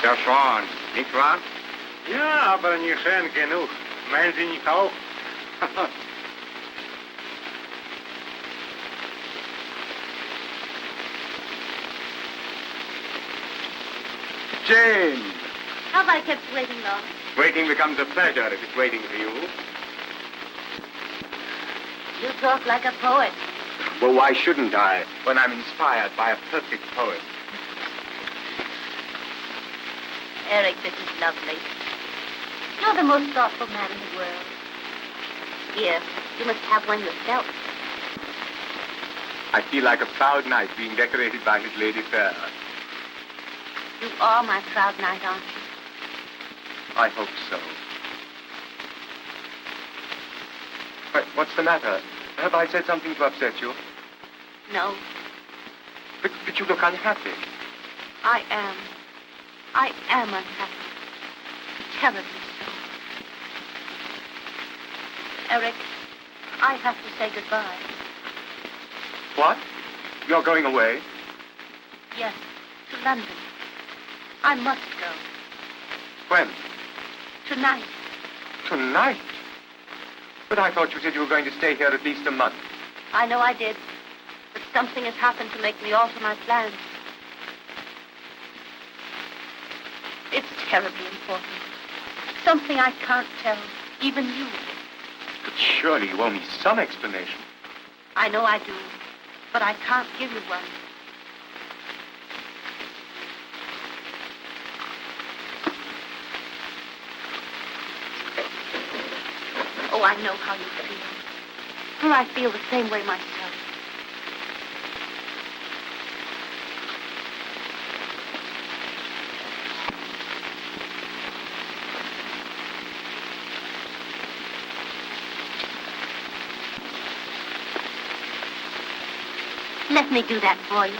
Ja schon, nicht wahr? Ja, aber nicht schön genug. Meinen Sie nicht auch? Jane! Have I kept you waiting long? Waiting becomes a pleasure if it's waiting for you. You talk like a poet. Well, why shouldn't I, when I'm inspired by a perfect poet? Eric, this is lovely. You're the most thoughtful man in the world. Here, you must have one yourself. I feel like a proud knight being decorated by his lady fair. You are my proud knight, aren't you? I hope so. What's the matter? Have I said something to upset you? No. But you look unhappy. I am unhappy. Terribly so. Eric, I have to say goodbye. What? You're going away? Yes, to London. I must go. When? Tonight. Tonight? But I thought you said you were going to stay here at least a month. I know I did. But something has happened to make me alter my plans. It's terribly important. Something I can't tell, even you. But surely you owe me some explanation. I know I do, but I can't give you one. Oh, I know how you feel. For I feel the same way myself. Let me do that for you.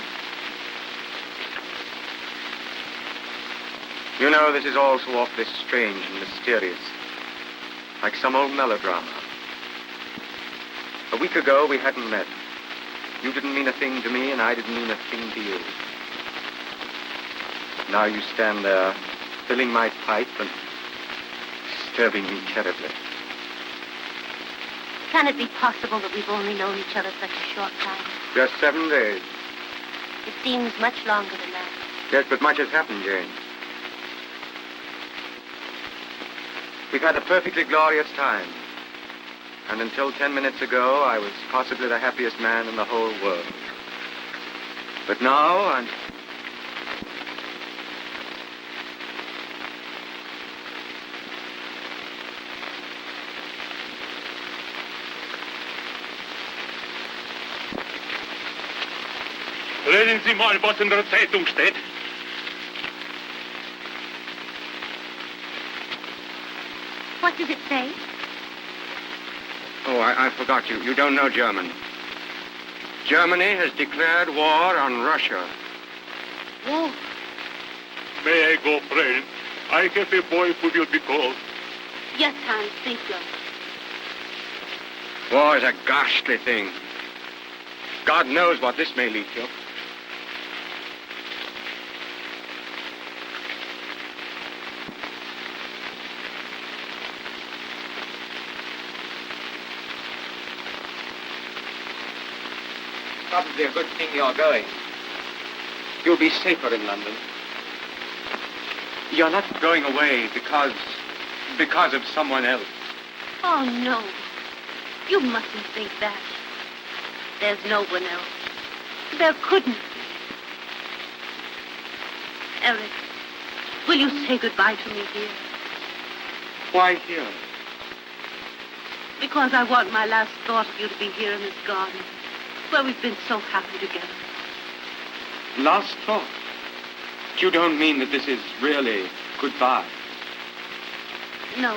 You know, this is all so awfully strange and mysterious. Like some old melodrama. A week ago, we hadn't met. You didn't mean a thing to me, and I didn't mean a thing to you. Now you stand there, filling my pipe and disturbing me terribly. Can it be possible that we've only known each other such a short time? Just 7 days. It seems much longer than that. Yes, but much has happened, Jane. We've had a perfectly glorious time. And until 10 minutes ago, I was possibly the happiest man in the whole world. But now, I'm... Lesen Sie mal, was in der Zeitung steht. What does it say? Oh, I forgot you. You don't know German. Germany has declared war on Russia. War? May I go, friend? I have a boy who will be called. Yes, Hans, speak low. War is a ghastly thing. God knows what this may lead to. Probably a good thing you're going. You'll be safer in London. You're not going away because of someone else. Oh, no. You mustn't think that. There's no one else. There couldn't be. Eric, will you say goodbye to me here? Why here? Because I want my last thought of you to be here in this garden, where we've been so happy together. Last thought? You don't mean that this is really goodbye? No,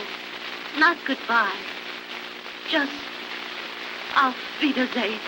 not goodbye. Just auf Wiedersehen.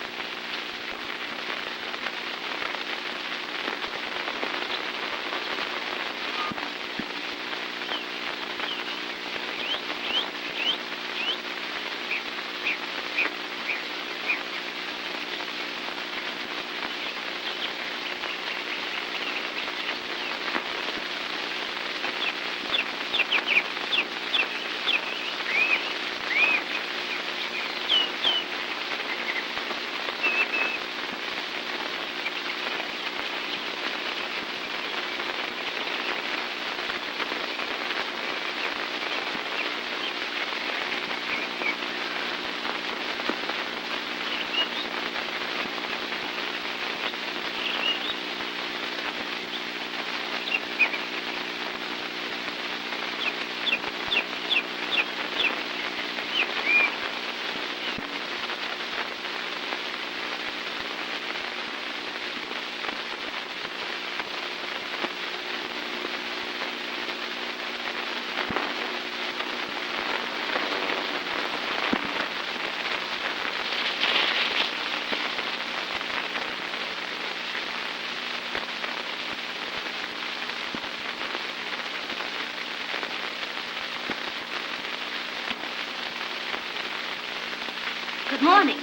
morning.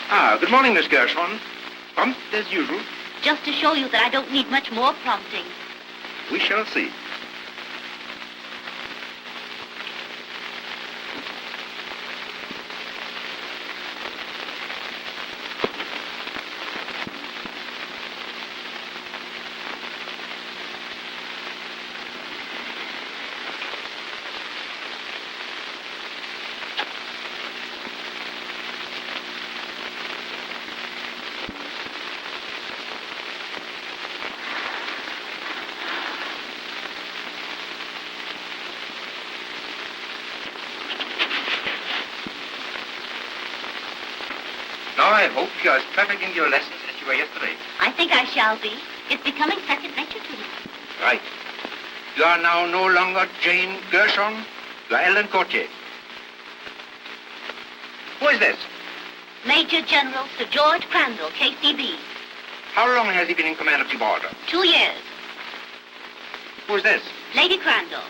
Ah, good morning, Miss Gershon. Prompt as usual. Just to show you that I don't need much more prompting. We shall see. Now, I hope you're as perfect in your lessons as you were yesterday. I think I shall be. It's becoming second nature to me. Right. You are now no longer Jane Gershon. You are Ellen Courtier. Who is this? Major General Sir George Crandall, KCB. How long has he been in command of Gibraltar? 2 years. Who is this? Lady Crandall.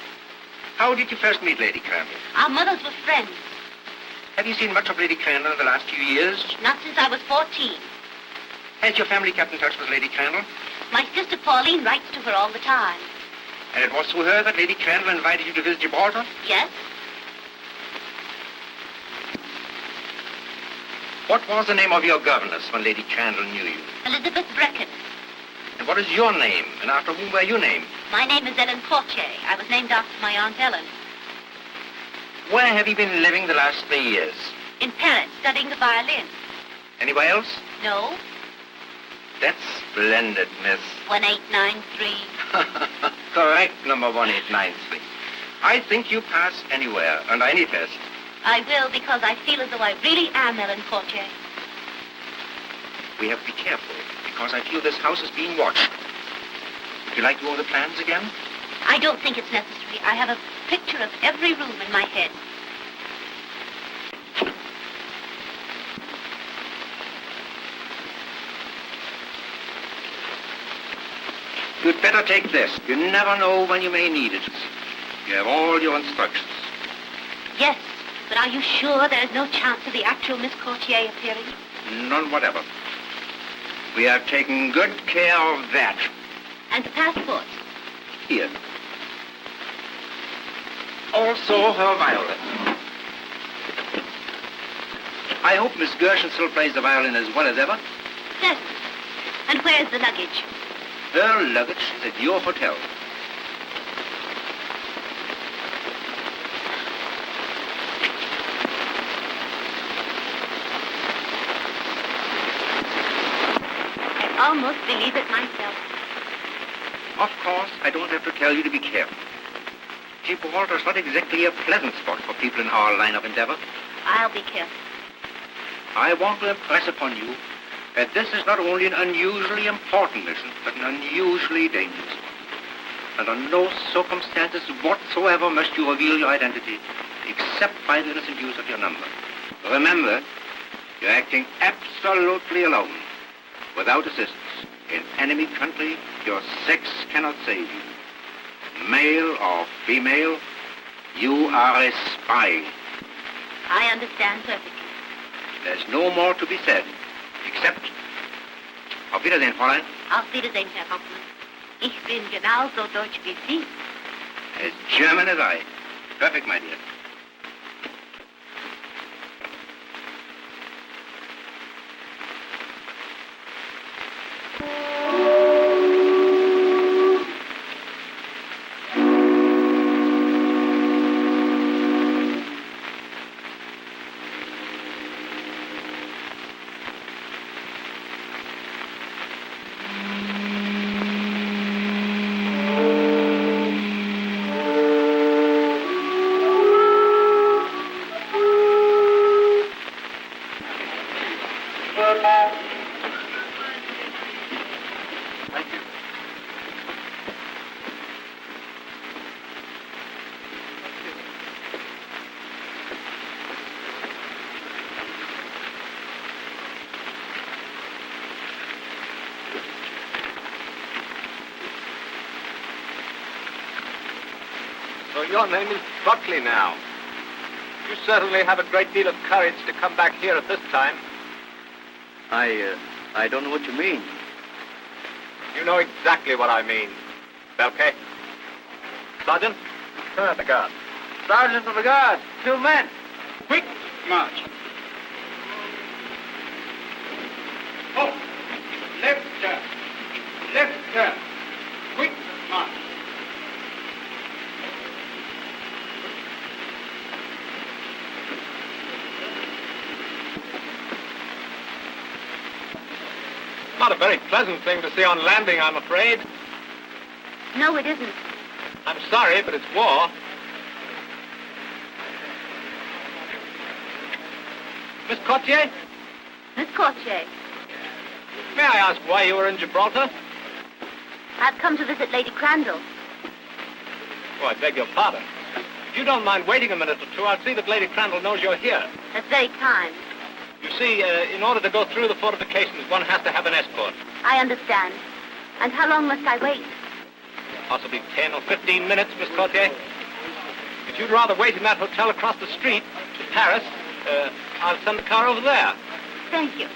How did you first meet Lady Crandall? Our mothers were friends. Have you seen much of Lady Crandall in the last few years? Not since I was 14. Has your family kept in touch with Lady Crandall? My sister Pauline writes to her all the time. And it was through her that Lady Crandall invited you to visit Gibraltar? Yes? What was the name of your governess when Lady Crandall knew you? Elizabeth Brecken. And what is your name? And after whom were you named? My name is Ellen Courtier. I was named after my Aunt Ellen. Where have you been living the last 3 years? In Paris, studying the violin. Anywhere else? No? That's splendid, miss. 1893. Correct, number 1893. I think you pass anywhere, under any test. I will, because I feel as though I really am Ellen Courtier. We have to be careful, because I feel this house is being watched. Would you like to go over the plans again? I don't think it's necessary. I have a picture of every room in my head. You'd better take this. You never know when you may need it. You have all your instructions. Yes, but are you sure there is no chance of the actual Miss Courtier appearing? None whatever. We have taken good care of that. And the passports? Here. Also her violin. I hope Miss Gershon still plays the violin as well as ever. Yes. And where's the luggage? Her luggage is at your hotel. I almost believe it myself. Of course, I don't have to tell you to be careful. Gibraltar's not exactly a pleasant spot for people in our line of endeavor. I'll be careful. I want to impress upon you that this is not only an unusually important mission, but an unusually dangerous one. Under no circumstances whatsoever must you reveal your identity, except by the innocent use of your number. Remember, you're acting absolutely alone, without assistance. In enemy country, your sex cannot save you. Male or female, you are a spy. I understand perfectly. There's no more to be said, except... Auf Wiedersehen, Fräulein. Auf Wiedersehen, Herr Hauptmann. Ich bin genauso deutsch wie Sie. As German as I. Perfect, my dear. So your name is Buckley now. You certainly have a great deal of courage to come back here at this time. I don't know what you mean. You know exactly what I mean. Belke? Sergeant, turn out the guard. Sergeant of the Guard, 2 men. Quick march. Oh, left turn. Left turn. Quick march. Not a very pleasant thing to see on landing, I'm afraid. No, it isn't. I'm sorry, but it's war. Miss Courtier, Miss Courtier, may I ask why you were in Gibraltar? I've come to visit Lady Crandall. Oh, I beg your pardon. If you don't mind waiting a minute or two, I'll see that Lady Crandall knows you're here. That's very kind. You see, in order to go through the fortifications, one has to have an escort. I understand. And how long must I wait? Possibly 10 or 15 minutes, Miss Courtier. If you'd rather wait in that hotel across the street to Paris, I'll send the car over there. Thank you.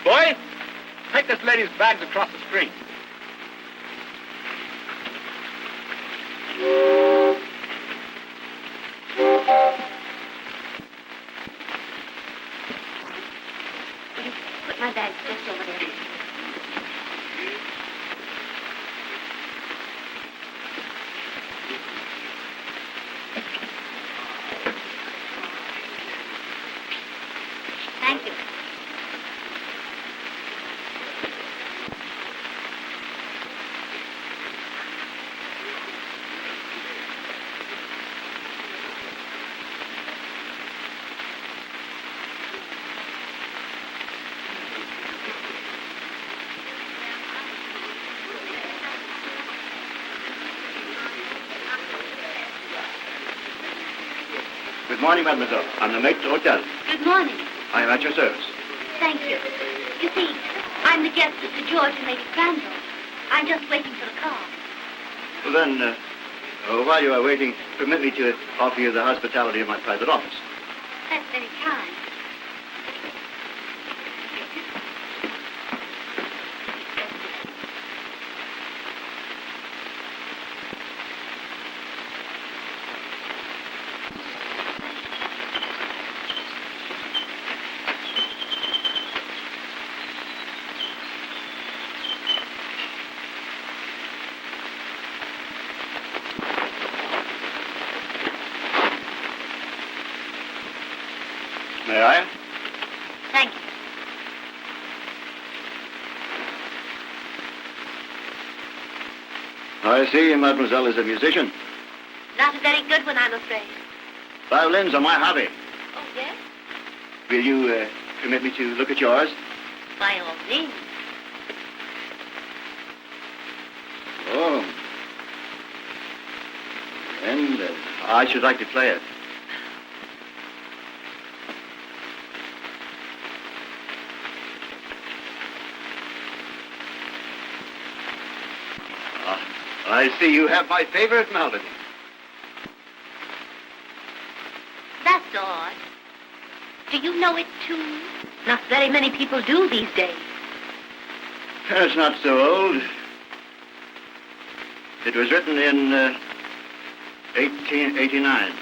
Boy, take this lady's bags across the street. Will you put my bags just over there? Thank you. Good morning, mademoiselle. I'm the mate to the hotel. Good morning. I am at your service. Thank you. You see, I'm the guest of Sir George and Lady Crandall. I'm just waiting for the car. Well, then, while you are waiting, permit me to offer you the hospitality of my private office. That's very kind. May I? Thank you. I see mademoiselle is a musician. Not a very good one, I'm afraid. Violins are my hobby. Oh, yes? Will you permit me to look at yours? By all means. Oh. And I should like to play it. I see you have my favorite melody. That's odd. Do you know it, too? Not very many people do these days. It's not so old. It was written in 1889.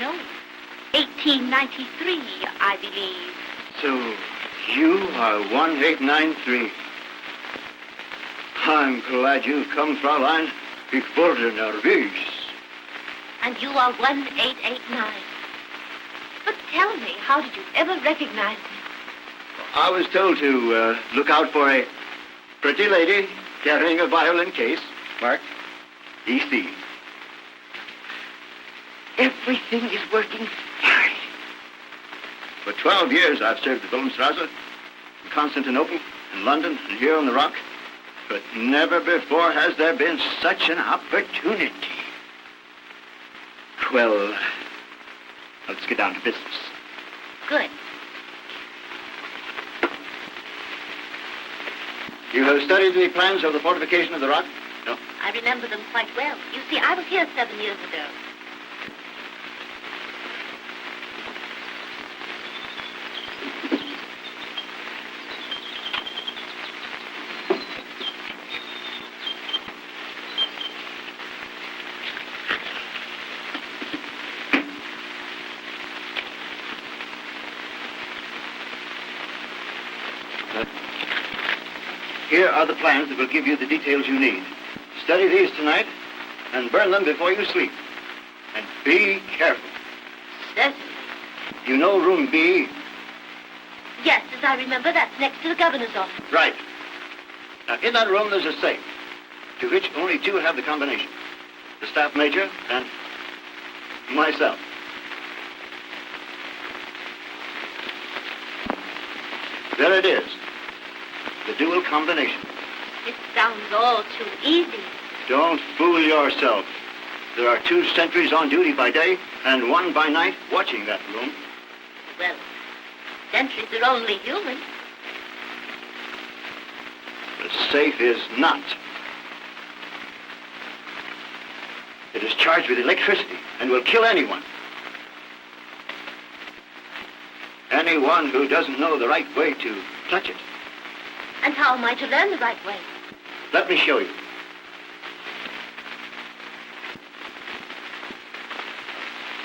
No. 1893, I believe. So you are 1893. I'm glad you've come, Fraulein. Ich wurde nervös. And you are 1889. But tell me, how did you ever recognize me? I was told to look out for a pretty lady carrying a violin case marked EC. Everything is working fine. For 12 years, I've served at Wilhelmstrasse, in Constantinople, in London, and here on the Rock. But never before has there been such an opportunity. Well, let's get down to business. Good. You have studied the plans of the fortification of the Rock? No? I remember them quite well. You see, I was here 7 years ago. Here are the plans that will give you the details you need. Study these tonight and burn them before you sleep. And be careful. Certainly. You know room B? Yes, as I remember, that's next to the governor's office. Right. Now, in that room, there's a safe, to which only two have the combination. The staff major and myself. There it is. The dual combination. It sounds all too easy. Don't fool yourself. There are 2 sentries on duty by day and 1 by night watching that room. Well, sentries are only human. The safe is not. It is charged with electricity and will kill anyone. Anyone who doesn't know the right way to touch it. And how am I to learn the right way? Let me show you.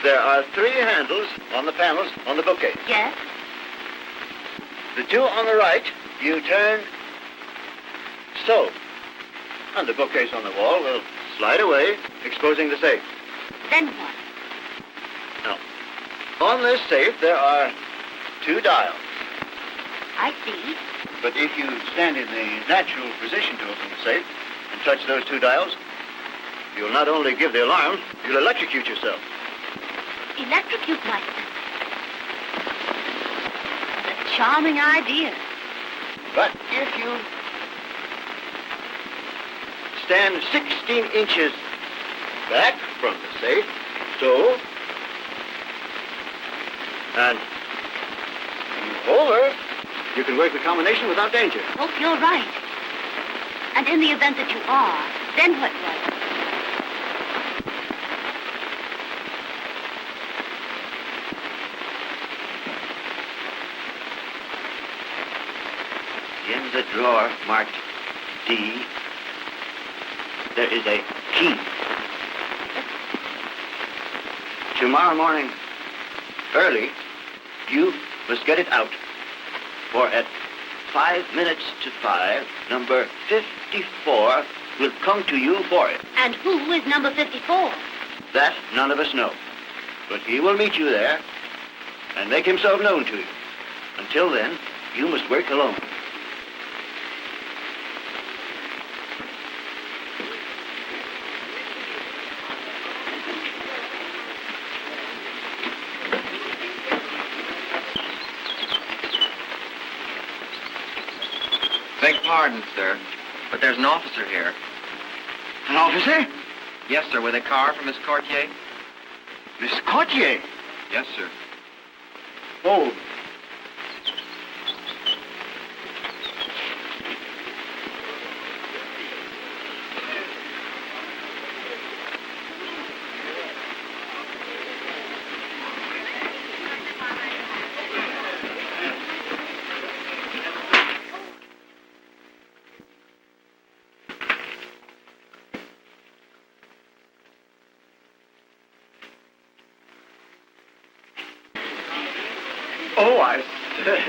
There are 3 handles on the panels on the bookcase. Yes? The 2 on the right, you turn so. And the bookcase on the wall will slide away, exposing the safe. Then what? Now, on this safe, there are 2 dials. I see. But if you stand in the natural position to open the safe and touch those 2 dials, you'll not only give the alarm, you'll electrocute yourself. Electrocute myself. A charming idea. But if you stand 16 inches back from the safe, so, and move over, you can work the combination without danger. Oh, you're right. And in the event that you are, then what was? In the drawer marked D, there is a key. Tomorrow morning, early, you must get it out. For at 5 minutes to 5, number 54 will come to you for it. And who is number 54? That none of us know. But he will meet you there and make himself known to you. Until then, you must work alone. Beg pardon, sir, but there's an officer here. An officer? Yes, sir, with a car for Miss Courtier. Miss Courtier? Yes, sir. Oh. Oh, I say.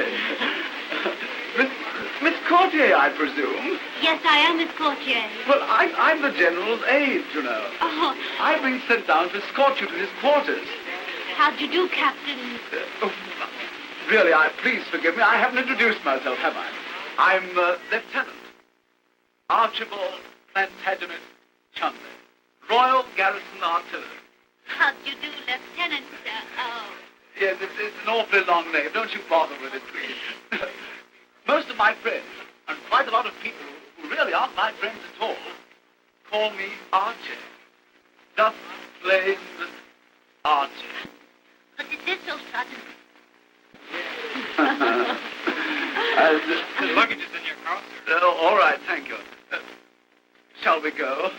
Miss Courtier, I presume? Yes, I am Miss Courtier. Well, I'm the General's aide, you know. Oh, I've been sent down to escort you to his quarters. how'd you do, Captain? Really, please forgive me. I haven't introduced myself, have I? I'm Lieutenant Archibald Plantagenet Chumley, Royal Garrison Artillery. How'd you do, Lieutenant? Yes, it's an awfully long name. Don't you bother with it, please. Most of my friends, and quite a lot of people who really aren't my friends at all, call me Archie. Just plain Archie. But is this so sudden? The luggage is in your car, sir. All right, thank you. Shall we go?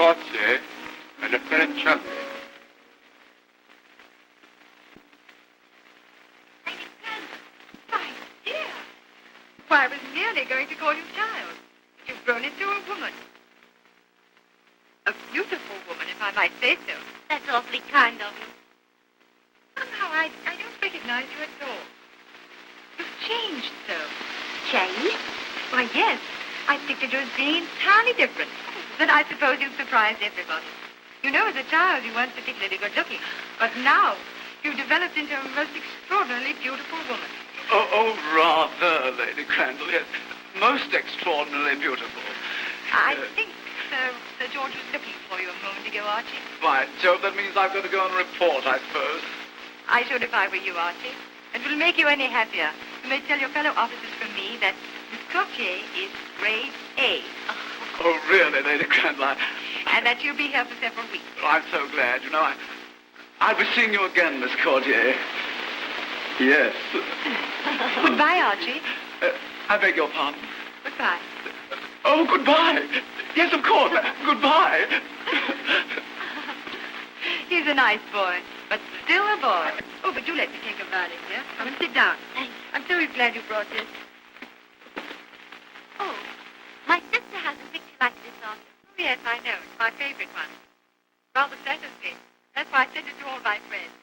courtier, and a Ferenchante. My dear. Why, I was merely going to call you child. But you've grown into a woman. A beautiful woman, if I might say so. That's awfully kind of you. Somehow I don't recognize you at all. You've changed so. Changed? Why, yes. I pictured you as being entirely different. But I suppose you've surprised everybody. You know, as a child, you weren't particularly good-looking. But now, you've developed into a most extraordinarily beautiful woman. Oh, rather, Lady Crandall. Yes, most extraordinarily beautiful. I think Sir George was looking for you a moment ago, Archie. By Jove, that means I've got to go and report, I suppose. I should if I were you, Archie. It will make you any happier. You may tell your fellow officers from me that Miss Courtier is grade A. Oh, really, Lady Crandall? And that you'll be here for several weeks. Oh, I'm so glad. You know, I'll be seeing you again, Miss Courtier. Yes. Goodbye, Archie. I beg your pardon. Goodbye. Oh, goodbye. Yes, of course. Goodbye. He's a nice boy, but still a boy. Oh, but do let me take a violin here. Come and sit down. Thanks. I'm so glad you brought this. Oh, my sister has a picture like this of you. Oh, yes, I know. It's my favorite one. Rather settles me. That's why I sent it to all my friends.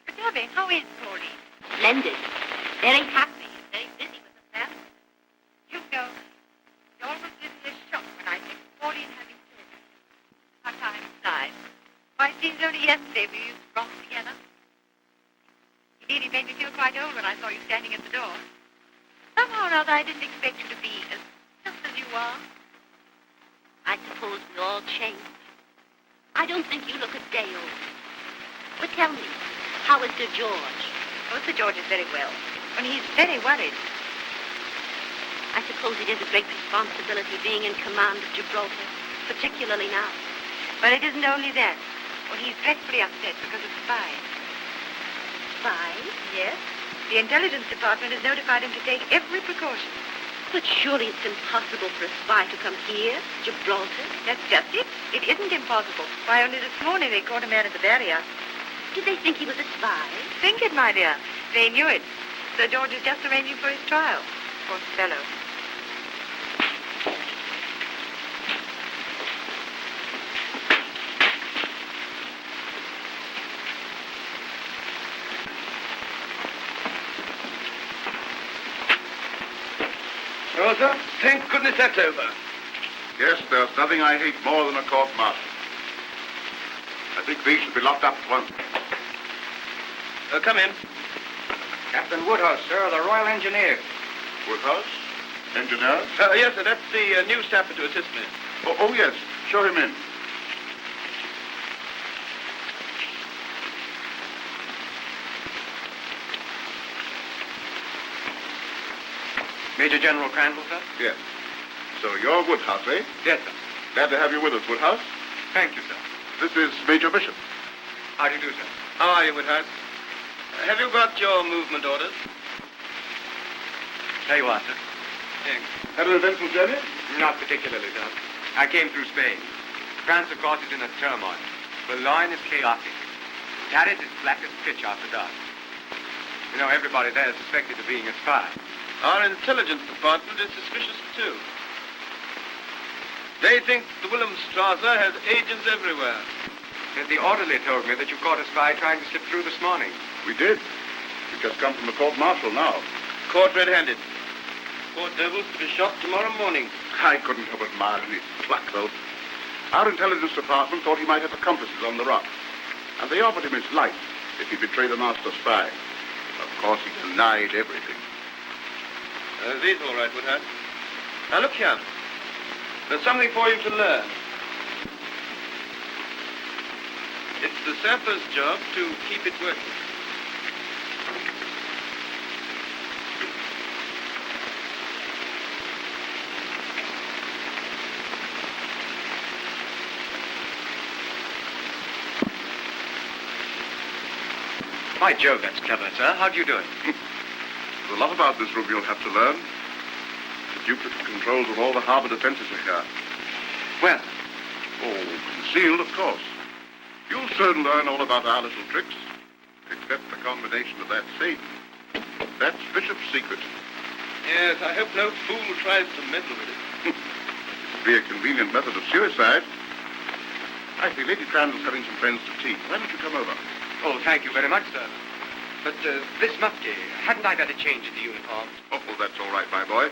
But tell me, how is Pauline? Splendid. Very happy and very busy with the family. You know, you almost give me a shock when I think of Pauline having children. How time flies. Why, it seems only yesterday we used to rock together. Indeed, it made me feel quite old when I saw you standing at the door. Somehow or other, I didn't expect you to be just as you are. I suppose we all change. I don't think you look a day old. But tell me, how is Sir George? Oh, Sir George is very well. And he's very worried. I suppose it is a great responsibility being in command of Gibraltar, particularly now. But it isn't only that. Well, he's dreadfully upset because of spies. Spies? Yes. The intelligence department has notified him to take every precaution. But surely it's impossible for a spy to come here, Gibraltar. That's just it. It isn't impossible. Why, only this morning they caught a man at the barrier. Did they think he was a spy? Think it, my dear. They knew it. Sir George is just arranging for his trial. Poor fellow. Oh, sir, thank goodness that's over. Yes, there's nothing I hate more than a court-martial. I think these should be locked up at once. Come in. Captain Woodhouse, sir, the Royal Engineer. Woodhouse? Engineer? Yes, sir, that's the new staffer to assist me. Oh, yes. Show him in. Major General Crandall, sir? Yes. So you're Woodhouse, eh? Yes, sir. Glad to have you with us, Woodhouse. Thank you, sir. This is Major Bishop. How do you do, sir? How are you, Woodhouse? Have you got your movement orders? There you are, sir. Thanks. Had an eventful journey? Not particularly, sir. I came through Spain. France, of course, is in a turmoil. Boulogne is chaotic. Paris is black as pitch after dark. You know, everybody there is suspected of being a spy. Our intelligence department is suspicious, too. They think the Wilhelmstrasse has agents everywhere. The orderly told me that you caught a spy trying to slip through this morning. We did. We've just come from the court-martial now. Caught red-handed. Poor devil's to be shot tomorrow morning. I couldn't help admiring his pluck, though. Our intelligence department thought he might have accomplices on the rock. And they offered him his life if he betrayed the master spy. Of course, he denied everything. These all right, Woodhouse. Now, look here. There's something for you to learn. It's the sapper's job to keep it working. By Jove, that's clever, sir. How'd you do it? There's a lot about this room you'll have to learn. The duplicate controls of all the harbor defenses are here. Well, Oh, concealed, of course. You'll soon learn all about our little tricks, except the combination of that Satan. That's Bishop's secret. Yes, I hope no fool tries to meddle with it. It'd be a convenient method of suicide. I see Lady Crandall's having some friends to tea. Why don't you come over? Oh, thank you very much, sir. But this mufti, hadn't I better change into uniform? Oh, well, that's all right, my boy.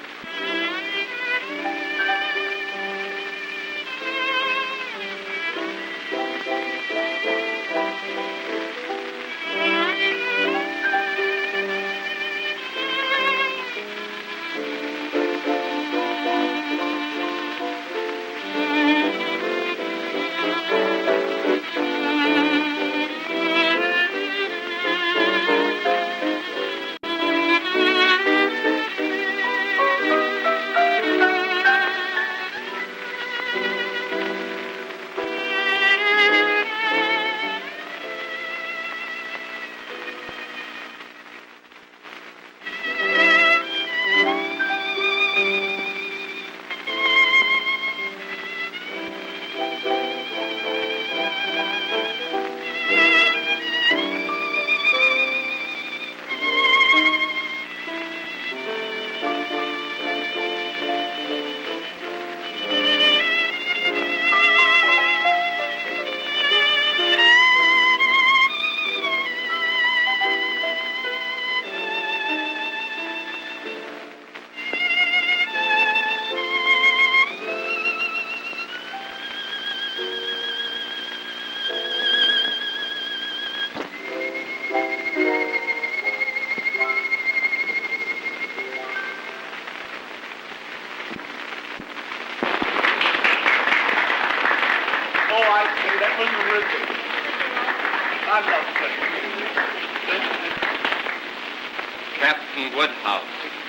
Captain Woodhouse.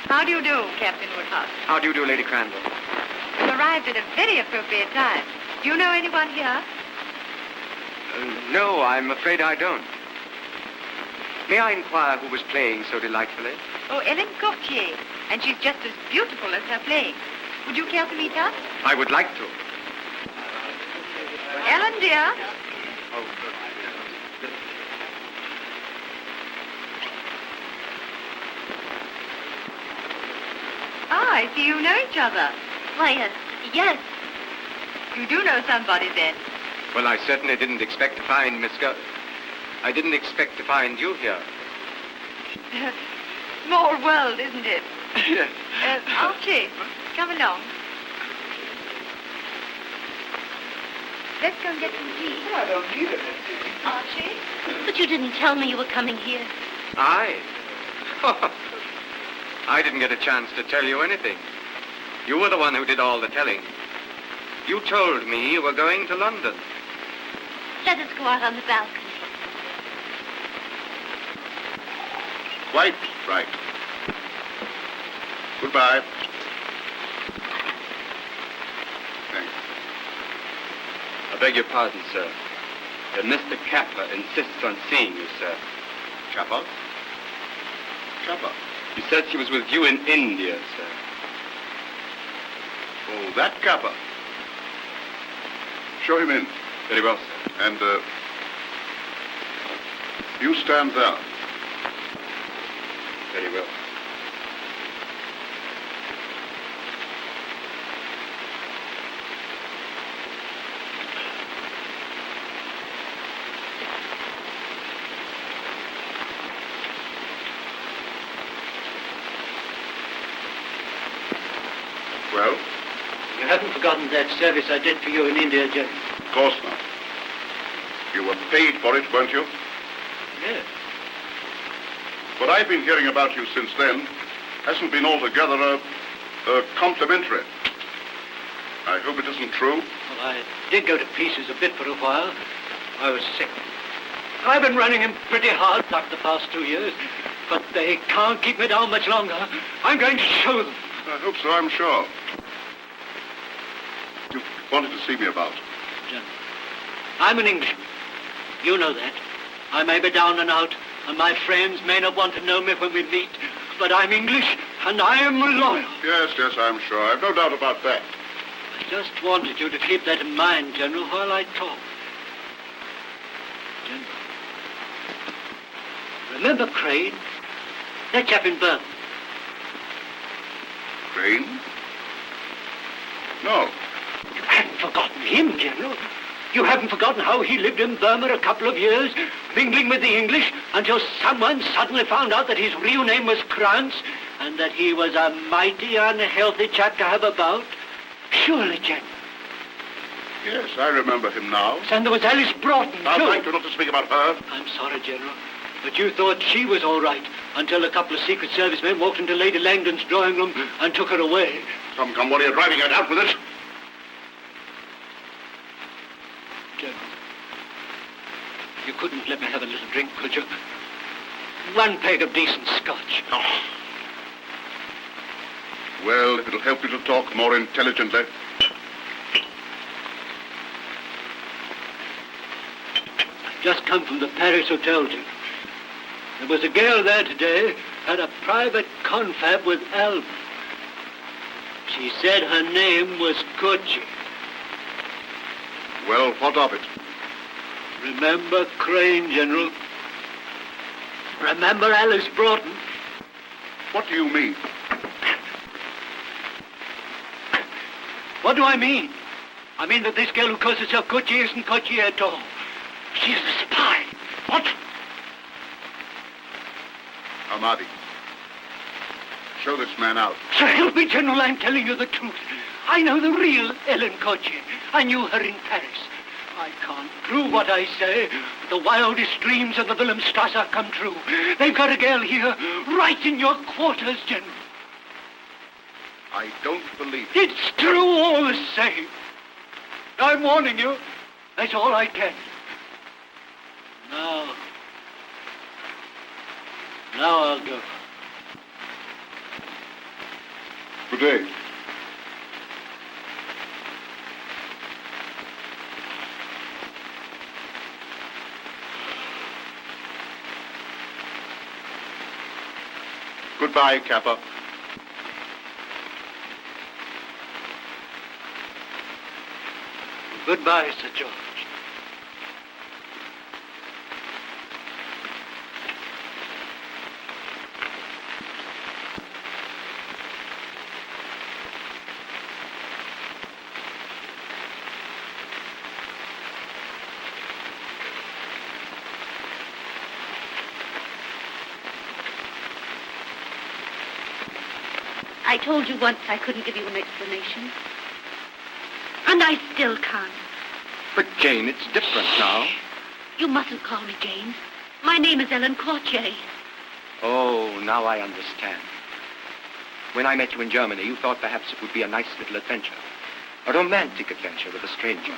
How do you do, Captain Woodhouse? How do you do, Lady Crandall? You arrived at a very appropriate time. Do you know anyone here? No, I'm afraid I don't. May I inquire who was playing so delightfully? Oh, Ellen Courtier. And she's just as beautiful as her playing. Would you care to meet her? I would like to. Ellen, dear. Oh, Ah, I see you know each other. Why, yes. You do know somebody, then. well, I certainly didn't expect to find I didn't expect to find you here. Small world, isn't it? Yes. Archie, come along. Let's go and get some tea. I don't need it. Archie? But you didn't tell me you were coming here. I? I didn't get a chance to tell you anything. You were the one who did all the telling. You told me you were going to London. Let us go out on the balcony. Quite right. Goodbye. Thanks. I beg your pardon, sir. But Mr. Kappa insists on seeing you, sir. Kappa? Kappa? He says he was with you in India, sir. Oh, that Kappa. Show him in. Very well, sir. And, you stand there. Very well. Well, You haven't forgotten that service I did for you in India, Jim? of course not. You were paid for it, weren't you? Yes. What I've been hearing about you since then hasn't been altogether complimentary. I hope it isn't true. Well, I did go to pieces a bit for a while. I was sick. I've been running him pretty hard for the past 2 years, but they can't keep me down much longer. I'm going to show them. I hope so, I'm sure. You wanted to see me about. Jim, I'm an Englishman. You know that. I may be down and out, and my friends may not want to know me when we meet, but I'm English, and I am loyal. Yes, I'm sure. I've no doubt about that. Just wanted you to keep that in mind, General, while I talk. General. Remember Crane? That chap in Burma. Crane? No. You haven't forgotten him, General. You haven't forgotten how he lived in Burma a couple of years, mingling with the English, until someone suddenly found out that his real name was Krantz, and that he was a mighty unhealthy chap to have about. Surely, General. Yes, I remember him now. And there was Alice Broughton, I'd too. like you not to speak about her. I'm sorry, General, but you thought she was all right until a couple of Secret Service men walked into Lady Langdon's drawing room and took her away. Come, what are you driving at? Out with it. General, you couldn't let me have a little drink, could you? One peg of decent scotch. Oh. Well, if it'll help you to talk more intelligently. I've just come from the Paris Hotel, General. There was a girl there today, had a private confab with Alva. She said her name was Kochi. Well, what of it? Remember Crane, General? Remember Alice Broughton? What do you mean? What do I mean? I mean that this girl who calls herself Kochi isn't Kochi at all. She's a spy. What? Ahmadi, show this man out. So help me, General, I'm telling you the truth. I know the real Ellen Kochi. I knew her in Paris. I can't prove what I say, but the wildest dreams of the Wilhelmstrasse come true. They've got a girl here, right in your quarters, General. I don't believe it. It's true all the same. I'm warning you. That's all I can. Now I'll go. Good day. Goodbye, Kappa. Goodbye, Sir George. I told you once I couldn't give you an explanation. And I still can't. But, Jane, it's different now. You mustn't call me Jane. My name is Ellen Courtier. Oh, now I understand. When I met you in Germany, you thought perhaps it would be a nice little adventure. A romantic adventure with a stranger.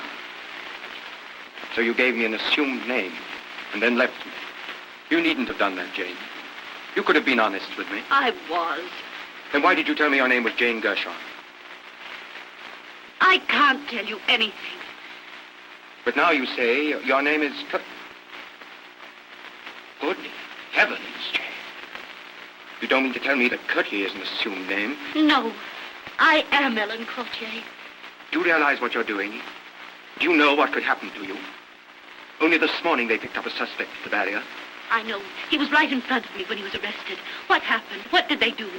So you gave me an assumed name and then left me. You needn't have done that, Jane. You could have been honest with me. I was. Then why did you tell me your name was Jane Gershon? I can't tell you anything. But now you say your name is... Good heavens, Jane. You don't mean to tell me that Curtly is an assumed name? No, I am Ellen Courtier. Do you realize what you're doing? Do you know what could happen to you? Only this morning they picked up a suspect at the barrier. I know. He was right in front of me when he was arrested. What happened? What did they do?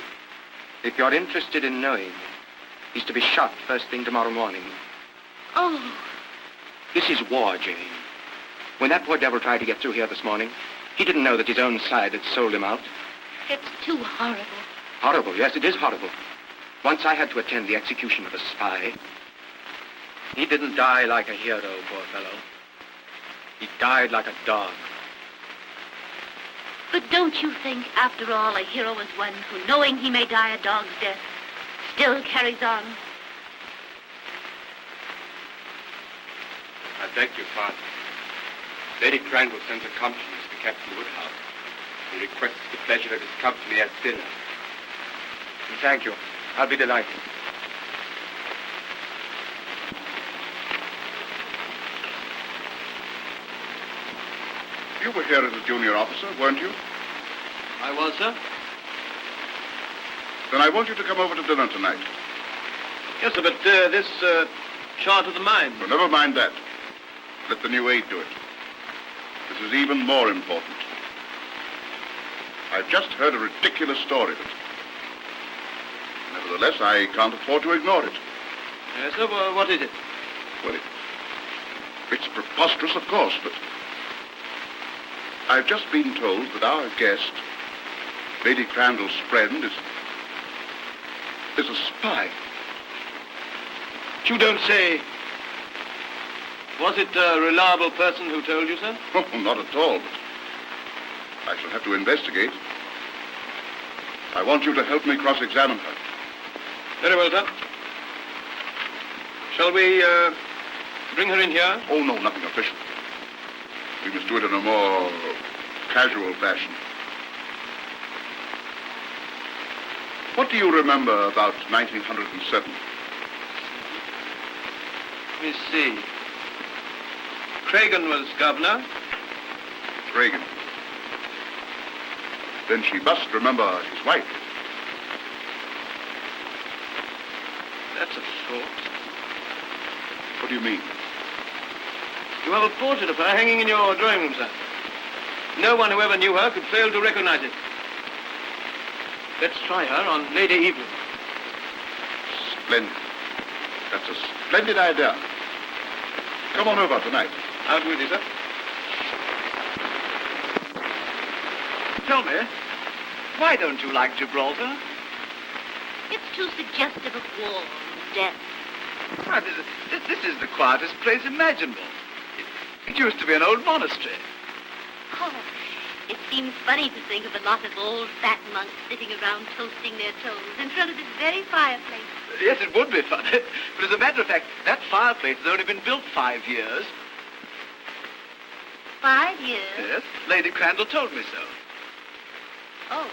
If you're interested in knowing, he's to be shot first thing tomorrow morning. Oh. This is war, Jane. When that poor devil tried to get through here this morning, he didn't know that his own side had sold him out. It's too horrible. Horrible, yes, it is horrible. Once I had to attend the execution of a spy. He didn't die like a hero, poor fellow. He died like a dog. But don't you think, after all, a hero is one who, knowing he may die a dog's death, still carries on? I beg your pardon. Lady Cranwell sends her compliments to Captain Woodhouse and requests the pleasure of his company at dinner. Thank you. I'll be delighted. You were here as a junior officer, weren't you? I was, sir. Then I want you to come over to dinner tonight. Yes, sir, but this chart of the mine. Well, never mind that. Let the new aide do it. This is even more important. I've just heard a ridiculous story, but nevertheless, I can't afford to ignore it. Yes, sir. Well, what is it? Well, it's preposterous, of course, but I've just been told that our guest, Lady Crandall's friend, is a spy. You don't say. Was it a reliable person who told you, sir? Oh, not at all, but I shall have to investigate. I want you to help me cross-examine her. Very well, sir. Shall we bring her in here? Oh, no, nothing official. We must do it in a more casual fashion. What do you remember about 1907? Let me see. Cragen was governor. Reagan. Then she must remember his wife. That's a thought. What do you mean? You have a portrait of her hanging in your drawing room, sir. No one who ever knew her could fail to recognize it. Let's try her on Lady Evelyn. Splendid. That's a splendid idea. Come on over tonight. Out with you, sir. Tell me, why don't you like Gibraltar? It's too suggestive of war and death. Why, this is the quietest place imaginable. It used to be an old monastery. Oh, it seems funny to think of a lot of old fat monks sitting around toasting their toes in front of this very fireplace. Yes, it would be funny. But as a matter of fact, that fireplace has only been built 5 years. 5 years? Yes, Lady Crandall told me so. Oh.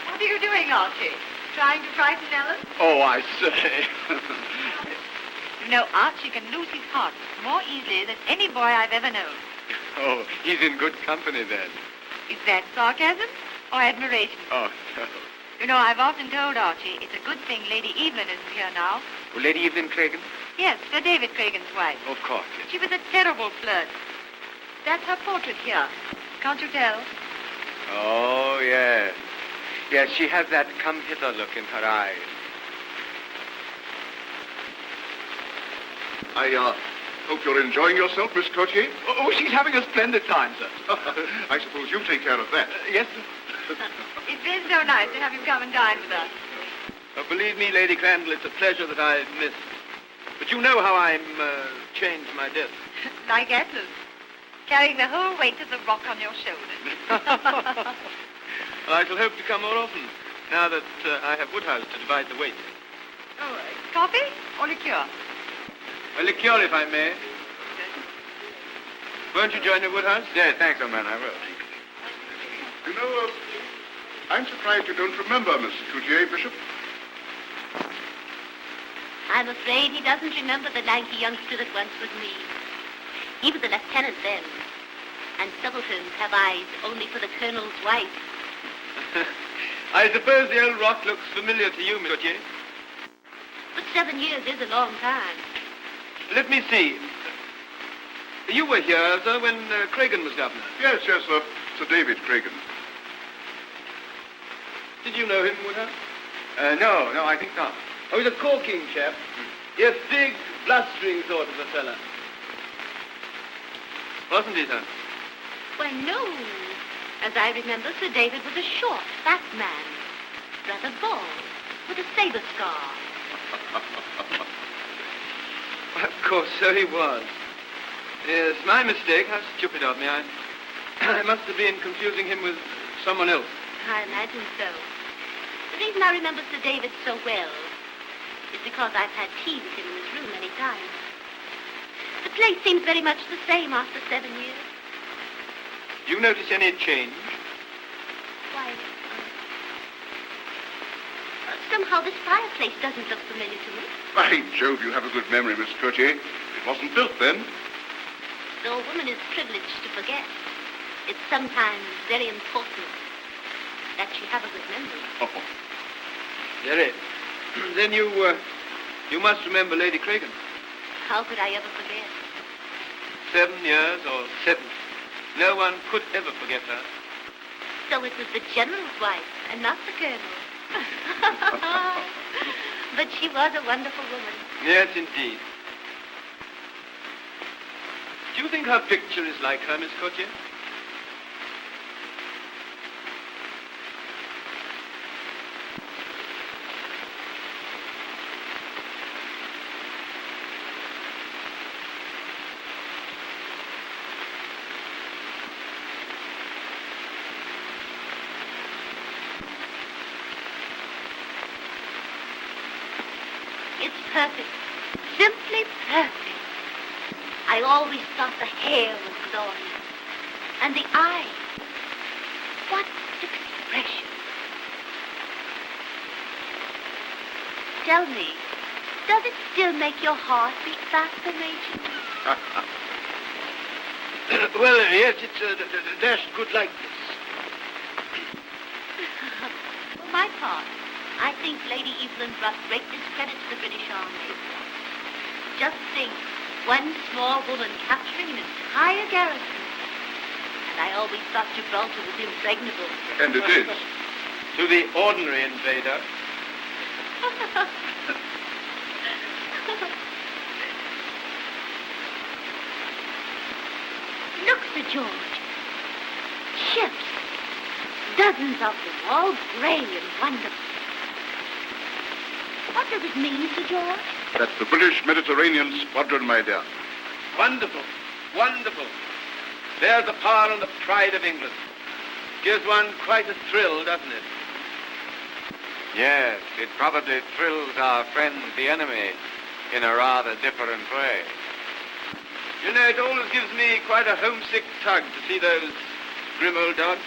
What are you doing, Archie? Trying to frighten Ellen? Oh, I say. You know, Archie can lose his heart more easily than any boy I've ever known. Oh, he's in good company then. Is that sarcasm or admiration? Oh, no. You know, I've often told Archie it's a good thing Lady Evelyn isn't here now. Oh, Lady Evelyn Cragen? Yes, Sir David Cragen's wife. Of course, yes. She was a terrible flirt. That's her portrait here. Can't you tell? Oh, yes. Yes, she has that come-hither look in her eyes. I hope you're enjoying yourself, Miss Cotier. Oh, she's having a splendid time, sir. I suppose you take care of that. Yes, It's been so nice to have you come and dine with us. Oh, believe me, Lady Crandall, it's a pleasure that I've missed. But you know how I'm chained to my desk. Like Atlas, carrying the whole weight of the rock on your shoulders. Well, I shall hope to come more often, now that I have Woodhouse to divide the weight. Oh, coffee or liqueur? A liqueur, if I may. Won't you join me, Woodhouse? Yes, thanks, old man, I will. You know, I'm surprised you don't remember Mr. Coutier, Bishop. I'm afraid he doesn't remember the lanky youngster that once was me. He was a lieutenant then. And subalterns have eyes only for the colonel's wife. I suppose the old rock looks familiar to you, Miss Coutier. But 7 years is a long time. Let me see. You were here, sir, when Cragen was governor. Yes, Sir David Cragen. Did you know him, Woodhouse? No, I think not. Oh, he's a corking chap. Yes, big, blustering sort of a fella. Wasn't he, sir? Why, no. As I remember, Sir David was a short, fat man. Rather bald, with a saber scar. Well, of course, so he was. Yes, my mistake. How stupid of me. I must have been confusing him with someone else. I imagine so. The reason I remember Sir David so well is because I've had tea with him in his room many times. The place seems very much the same after 7 years. Do you notice any change? Why, somehow this fireplace doesn't look familiar to me. By Jove, you have a good memory, Miss Coutier. It wasn't built then. Though a woman is privileged to forget, it's sometimes very important that she have a good memory. Oh. Very. Then you You must remember Lady Cragen. How could I ever forget? 7 years or 7. No one could ever forget her. So it was the general's wife and not the colonel. But she was a wonderful woman. Yes, indeed. Do you think her picture is like her, Miss Courtier? It's perfect. Simply perfect. I always thought the hair was glorious. And the eyes. What expression. Tell me, does it still make your heart beat faster, Major? Well, yes, it's a dashed good likeness. For my part, I think Lady Evelyn brought great discredit to the British Army. Just think, one small woman capturing an entire garrison. And I always thought Gibraltar was impregnable. And it is. To the ordinary invader. Look, Sir George. Ships. Dozens of them, all gray and wonderful. What does it mean, Sir George? That's the British Mediterranean Squadron, my dear. Wonderful. Wonderful. There's the power and the pride of England. Gives one quite a thrill, doesn't it? Yes, it probably thrills our friends, the enemy, in a rather different way. You know, it always gives me quite a homesick tug to see those grim old dogs.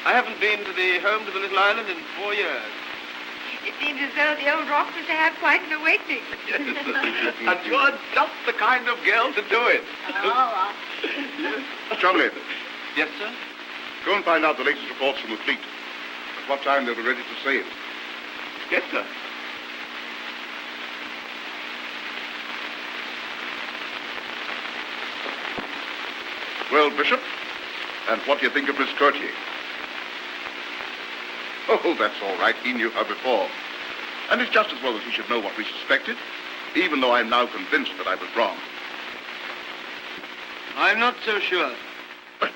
I haven't been to the home to the little island in 4 years. It seems as though the old rock was to have quite an awakening. And you're just the kind of girl to do it. Oh, Chumley, Yes, sir? go and find out the latest reports from the fleet. At what time they'll be ready to sail. Yes, sir. Well, Bishop, and what do you think of Miss Courtier? Oh, that's all right. He knew her before. And it's just as well that he should know what we suspected, even though I'm now convinced that I was wrong. I'm not so sure. But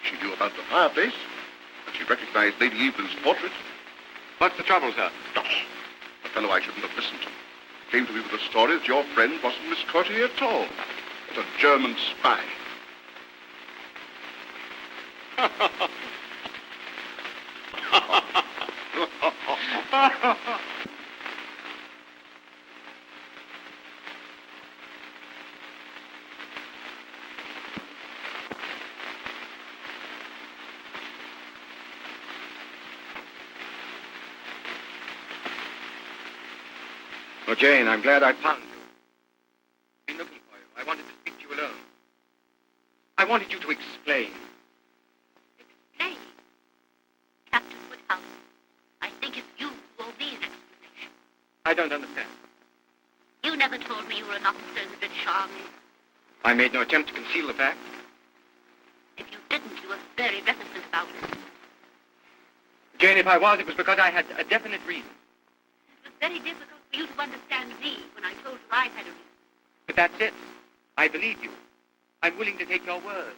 she knew about the fireplace, and she recognized Lady Evelyn's portrait. What's the trouble, sir? A fellow I shouldn't have listened to. Came to me with a story that your friend wasn't Miss Courtier at all. But a German spy. Oh, Jane, I'm glad I found you. I've been looking for you. I wanted to speak to you alone. I wanted you to explain. Explain. Captain Woodhouse, I think it's you who owe me an explanation. I don't understand. You never told me you were an officer in the British Army. I made no attempt to conceal the fact. If you didn't, you were very reticent about it. Jane, if I was, it was because I had a definite reason. It was very difficult for you to understand me when I told you I had a reason. But that's it. I believe you. I'm willing to take your word.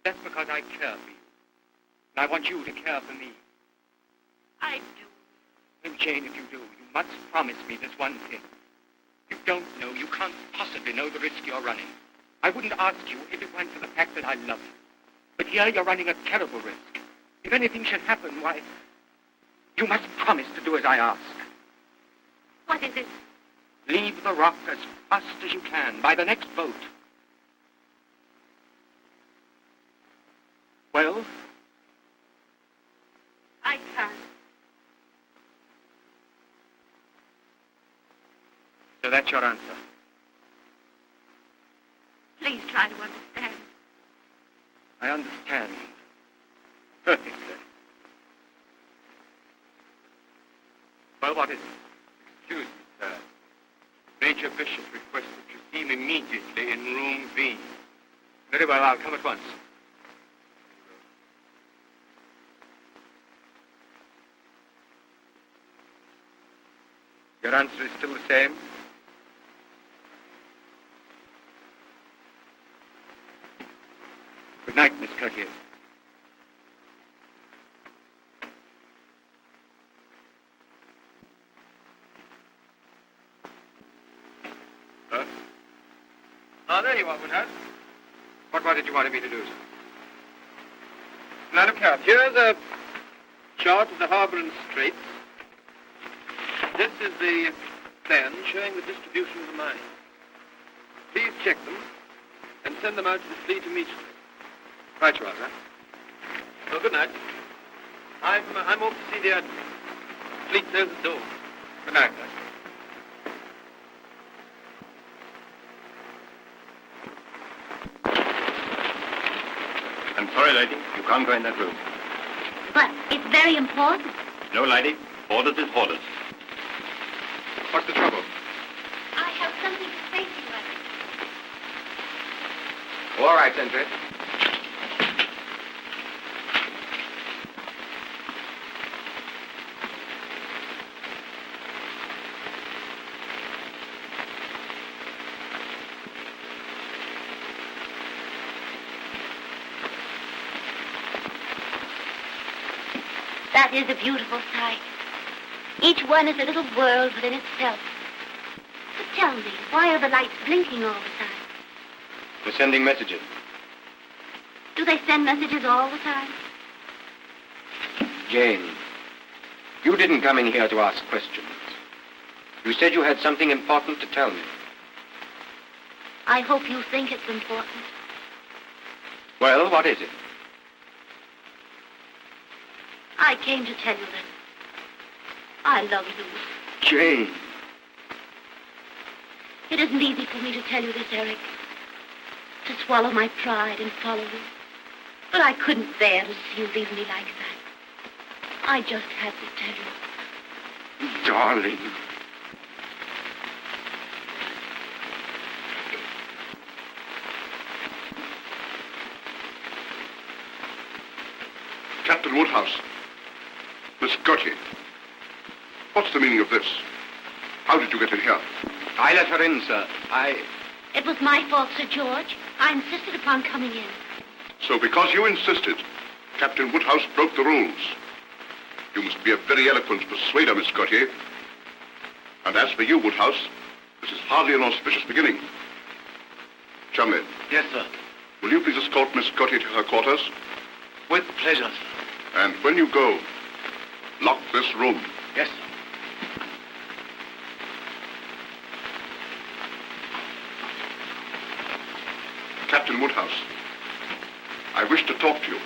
That's because I care for you. And I want you to care for me. I do. And Jane, if you do, you must promise me this one thing. You don't know, you can't possibly know the risk you're running. I wouldn't ask you if it weren't for the fact that I love you. But here you're running a terrible risk. If anything should happen, why, you must promise to do as I ask. What is it? Leave the rock as fast as you can, by the next boat. Well? I can't. So that's your answer. Please try to understand. I understand. Perfectly. Well, what is it? Excuse me, sir. in room B. Very well, I'll come at once. Your answer is still the same? Good night, Miss Cloutier. There you are, Woodhouse. What did you want me to do, sir? Now, look here. Here's a chart of the harbour and straits. This is the plan showing the distribution of the mines. Please check them and send them out to the fleet immediately. Right you are, sir. Well, good night. I'm off to see the Admiral. Fleet's over the door. Good night, sir. I'm sorry, lady. You can't go in that room. But it's very important. No, lady. Orders is orders. What's the trouble? I have something to say to you, Eric. All right, Sentry. That is a beautiful sight. Each one is a little world within itself. But tell me, why are the lights blinking all the time? We're sending messages. Do they send messages all the time? Jane, you didn't come in here to ask questions. You said you had something important to tell me. I hope you think it's important. Well, what is it? I came to tell you that I love you. Jane. It isn't easy for me to tell you this, Eric. To swallow my pride and follow you. But I couldn't bear to see you leave me like that. I just had to tell you. Darling. Captain Woodhouse. Miss Gautier. What's the meaning of this? How did you get in here? I let her in, sir. It was my fault, Sir George. I insisted upon coming in. So because you insisted, Captain Woodhouse broke the rules. You must be a very eloquent persuader, Miss Gautier. And as for you, Woodhouse, this is hardly an auspicious beginning. Chumley. Yes, sir. Will you please escort Miss Gautier to her quarters? With pleasure, sir. And when you go, lock this room. Yes, sir. Captain Woodhouse, I wish to talk to you.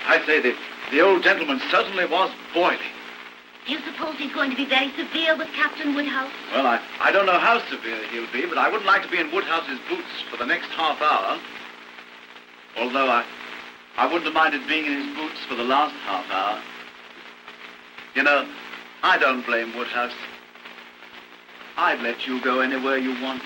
I say that the old gentleman certainly was boiling. Do you suppose he's going to be very severe with Captain Woodhouse? Well, I don't know how severe he'll be, but I wouldn't like to be in Woodhouse's boots for the next half hour. Although I wouldn't have minded being in his boots for the last half hour. You know, I don't blame Woodhouse. I'd let you go anywhere you want.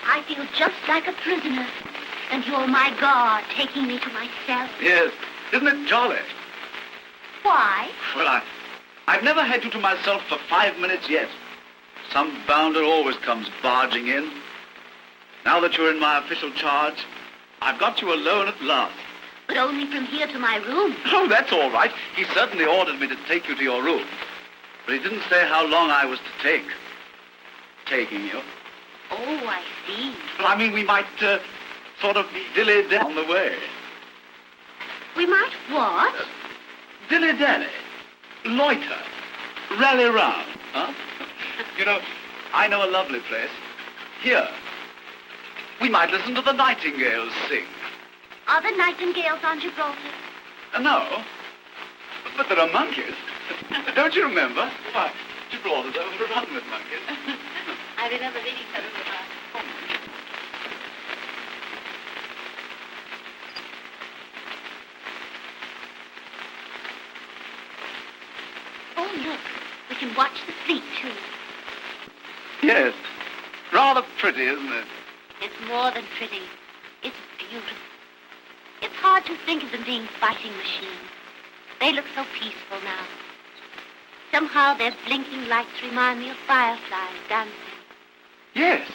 I feel just like a prisoner, and you're my guard, taking me to myself. Yes, isn't it jolly? Why? Well, I've never had you to myself for 5 minutes yet. Some bounder always comes barging in. Now that you're in my official charge, I've got you alone at last. But only from here to my room. Oh, that's all right. He certainly ordered me to take you to your room. But he didn't say how long I was to take. Taking you. Oh, I see. But I mean, we might sort of dilly-dally on the way. We might what? Dilly-dally. Loiter. Rally round, huh? You know, I know a lovely place. Here. We might listen to the nightingales sing. Are there nightingales on Gibraltar? No. But there are monkeys. Don't you remember? Why, Gibraltar's overrun with monkeys. I remember reading something about it. Oh, look. We can watch the fleet, too. Yes. Rather pretty, isn't it? It's more than pretty. It's beautiful. It's hard to think of them being fighting machines. They look so peaceful now. Somehow their blinking lights remind me of fireflies dancing. Yes.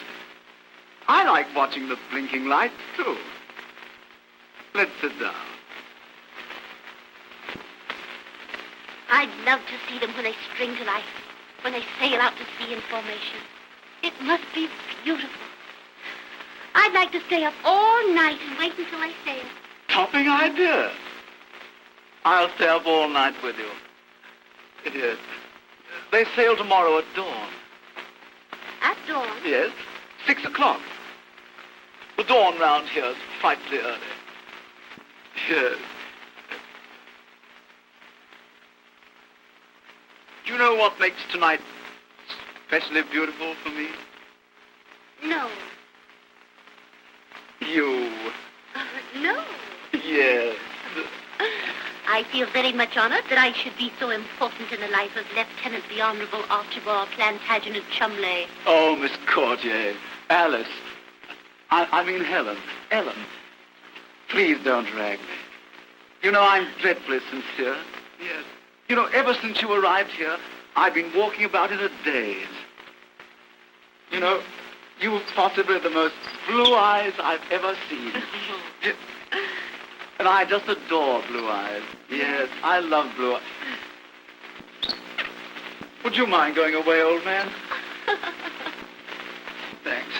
I like watching the blinking lights, too. Let's sit down. I'd love to see them when they spring to life, when they sail out to sea in formation. It must be beautiful. I'd like to stay up all night and wait until they sail. Topping idea. I'll stay up all night with you. Yes. They sail tomorrow at dawn. At dawn? Yes. 6 o'clock. The dawn round here is frightfully early. Yes. Do you know what makes tonight especially beautiful for me? No. You. No. Yes. I feel very much honored that I should be so important in the life of Lieutenant the Honorable Archibald Plantagenet Chumley. Oh, Miss Courtier. Alice. I mean Helen. Ellen. Please don't drag me. You know, I'm dreadfully sincere. Yes. You know, ever since you arrived here, I've been walking about in a daze. You know, you've possibly the most blue eyes I've ever seen. And I just adore blue eyes. Yes, I love blue eyes. Would you mind going away, old man? Thanks.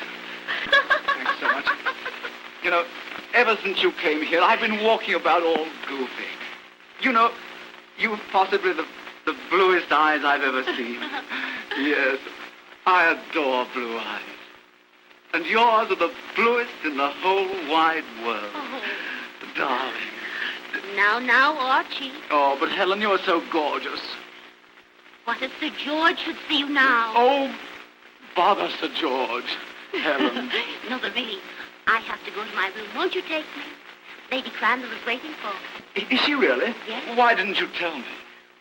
Thanks so much. You know, ever since you came here, I've been walking about all goofy. You know, you've possibly the bluest eyes I've ever seen. Yes, I adore blue eyes. And yours are the bluest in the whole wide world. Oh. Darling. Now, Archie. Oh, but Helen, you're so gorgeous. What if Sir George should see you now? Oh, bother Sir George. Helen. No, but really, I have to go to my room. Won't you take me? Lady Crandall is waiting for me. Is she really? Yes. Why didn't you tell me?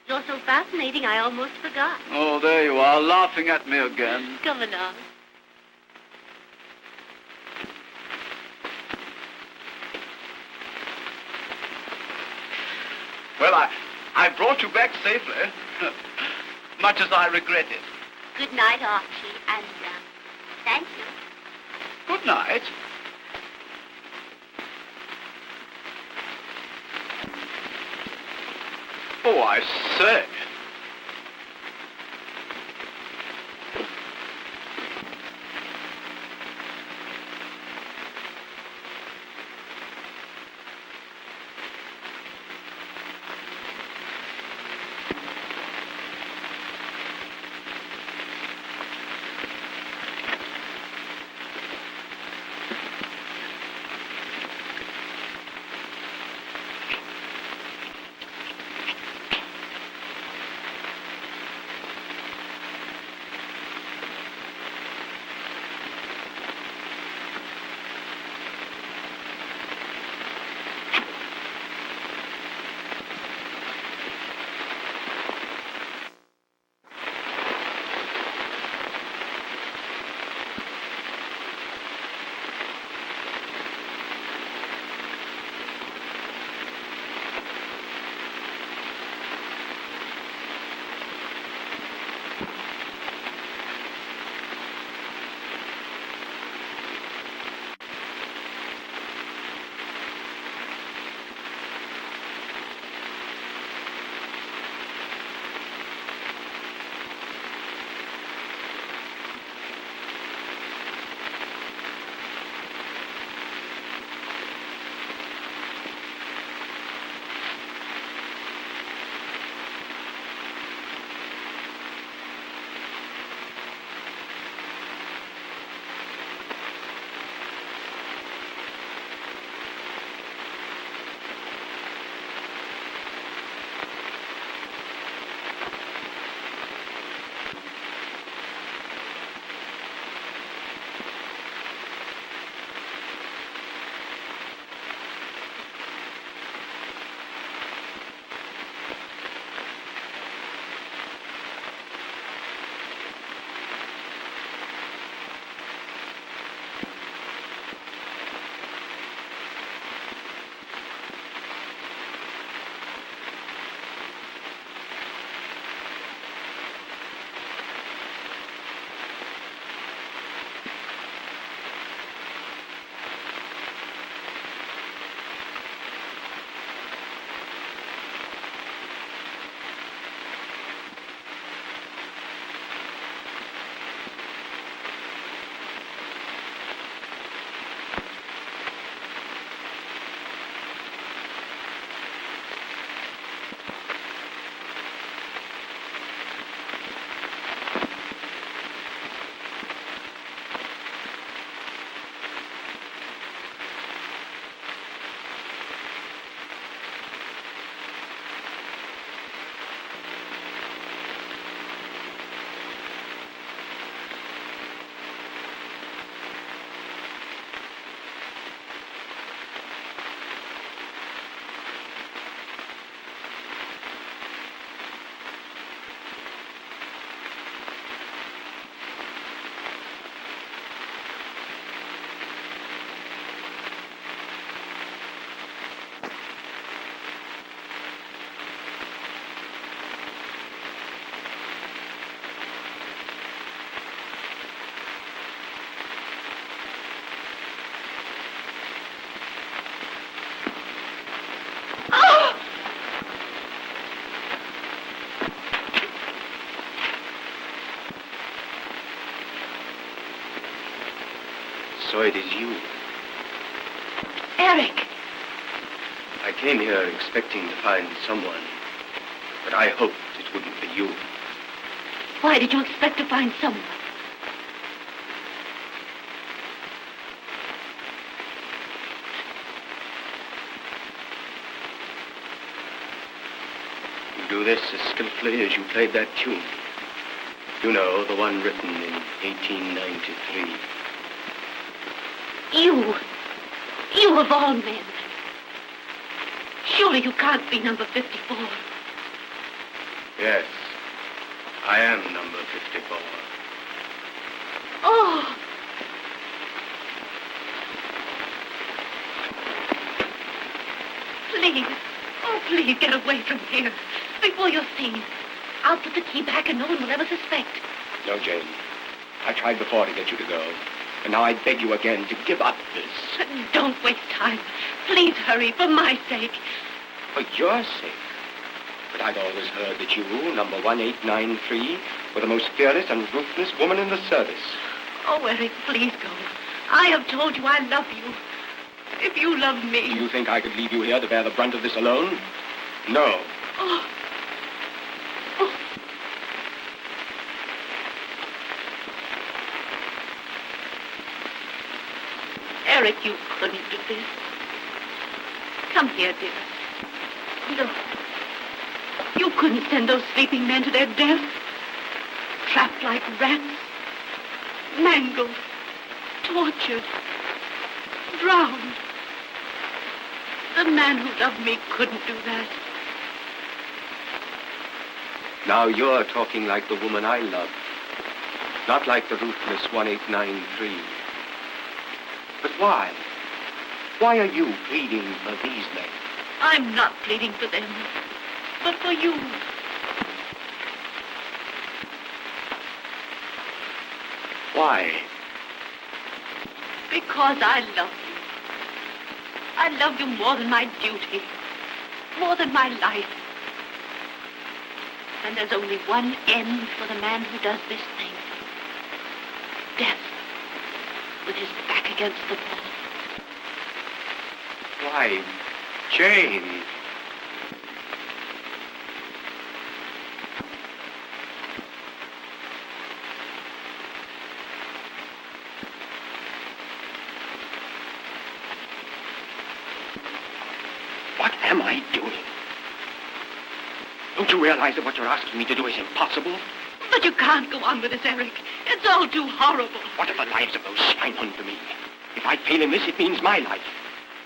You're so fascinating, I almost forgot. Oh, there you are, laughing at me again. Come along. Well, I brought you back safely, much as I regret it. Good night, Archie, and thank you. Good night. Oh, I say. So it is you. Eric! I came here expecting to find someone, but I hoped it wouldn't be you. Why did you expect to find someone? You do this as skillfully as you played that tune. You know, the one written in 1893. You of all men. Surely you can't be number 54. Yes, I am number 54. Oh! Please, oh, please get away from here before you're seen. I'll put the key back and no one will ever suspect. No, Jane. I tried before to get you to go. And now I beg you again to give up this. Don't waste time. Please hurry, for my sake. For your sake. But I'd always heard that you, number 1893, were the most fearless and ruthless woman in the service. Oh, Eric, please go. I have told you I love you. If you love me... Do you think I could leave you here to bear the brunt of this alone? No. Oh. Eric, you couldn't do this. Come here, dearest. Look. You couldn't send those sleeping men to their death. Trapped like rats. Mangled. Tortured. Drowned. The man who loved me couldn't do that. Now you're talking like the woman I love. Not like the ruthless 1893. But why? Why are you pleading for these men? I'm not pleading for them, but for you. Why? Because I love you. I love you more than my duty, more than my life. And there's only one end for the man who does this thing. Death, with his back against the wall. Why, Jane? What am I doing? Don't you realize that what you're asking me to do is impossible? But you can't go on with this, Eric. It's all too horrible. What if the lives of those swine hunt to me? If I fail in this, it means my life.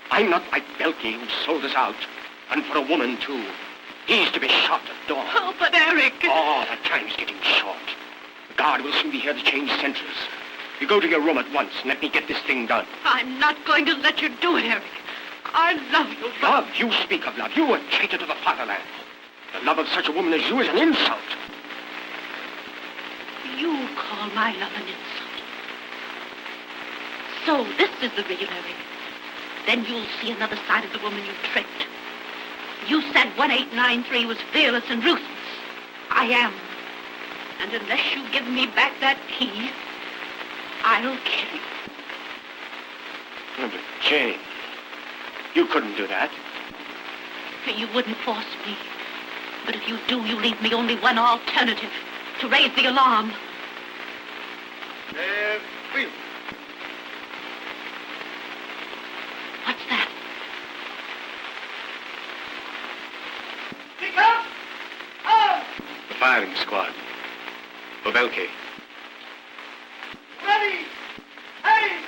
I'm not like Belkey, who sold us out. And for a woman, too. He's to be shot at dawn. Oh, but Eric... Oh, the time's getting short. The guard will soon be here to change sentries. You go to your room at once and let me get this thing done. I'm not going to let you do it, Eric. I love you, but... Love? You speak of love. You a traitor to the fatherland. The love of such a woman as you is an insult. You call my love an insult. So this is the real Eric. Then you'll see another side of the woman you tricked. You said 1893 was fearless and ruthless. I am. And unless you give me back that key, I'll kill you. Oh, but Jane, you couldn't do that. You wouldn't force me. But if you do, you leave me only one alternative. To raise the alarm. Wheel. What's that? Pick up! Oh! The firing squad. For Belkey. Ready! Aim!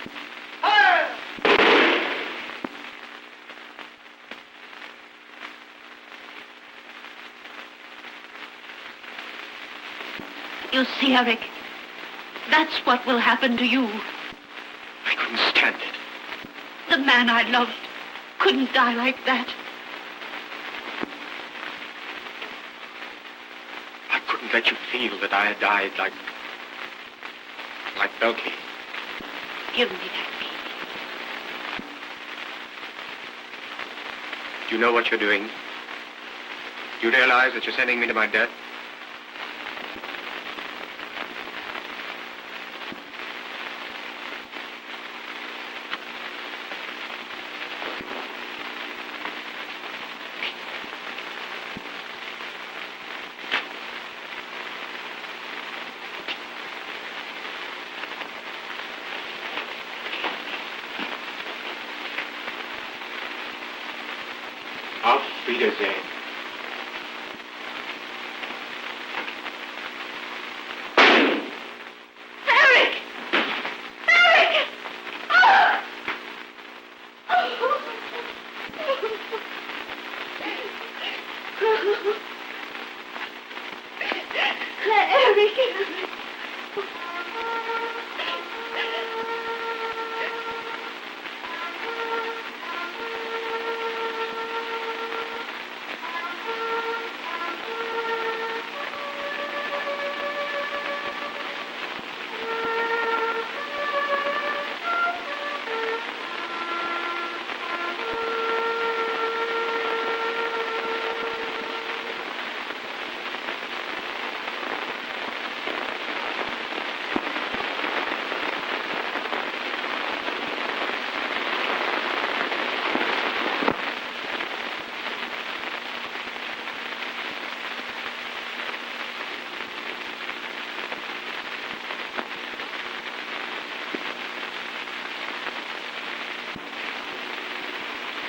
Fire! You see, Eric, that's what will happen to you. I couldn't stand it. The man I loved couldn't die like that. I couldn't let you feel that I had died like Belkey. Give me that key. Do you know what you're doing? Do you realize that you're sending me to my death? Wiedersehen. Eric! Eric! Ah! Eric!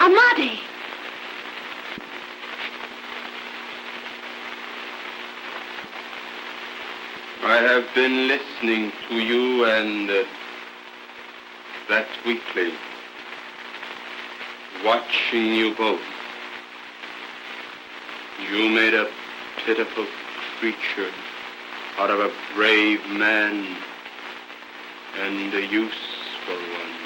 Amadi! I have been listening to you and that weakling, watching you both. You made a pitiful creature out of a brave man and a useful one.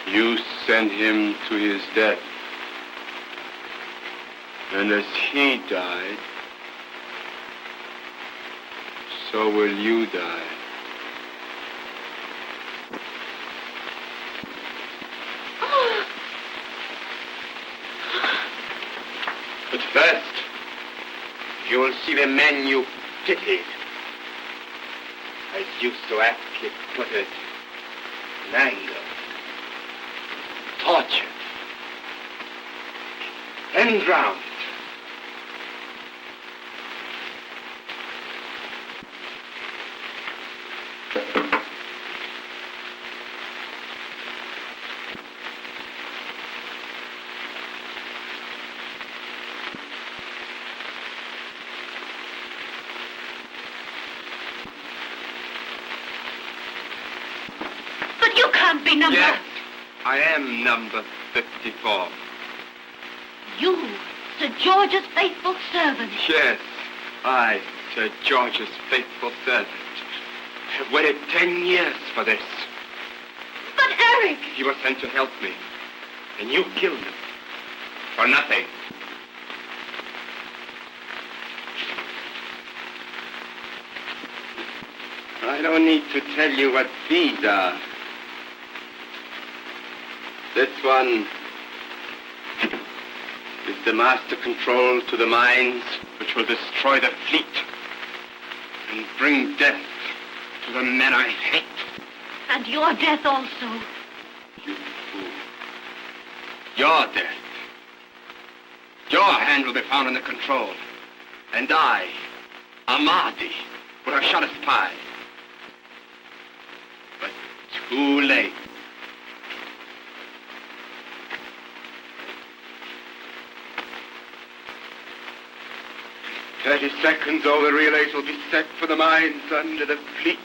You sent him to his death, and as he died, so will you die. But first, you will see the men you pitied, as you so aptly put it, in anger, tortured, and drowned. But you can't be number... Yes, I am number 54. You, Sir George's faithful servant. Yes, I, Sir George's faithful servant, have waited 10 years for this. But Eric! You were sent to help me, and you killed him. For nothing. I don't need to tell you what these are. This one is the master control to the mines which will destroy the fleet and bring death to the men I hate. And your death also. You fool. Your death. Your hand will be found in the control. And I, Amadi, would have shot a spy. But too late. In 30 seconds, all the relays will be set for the mines under the fleet.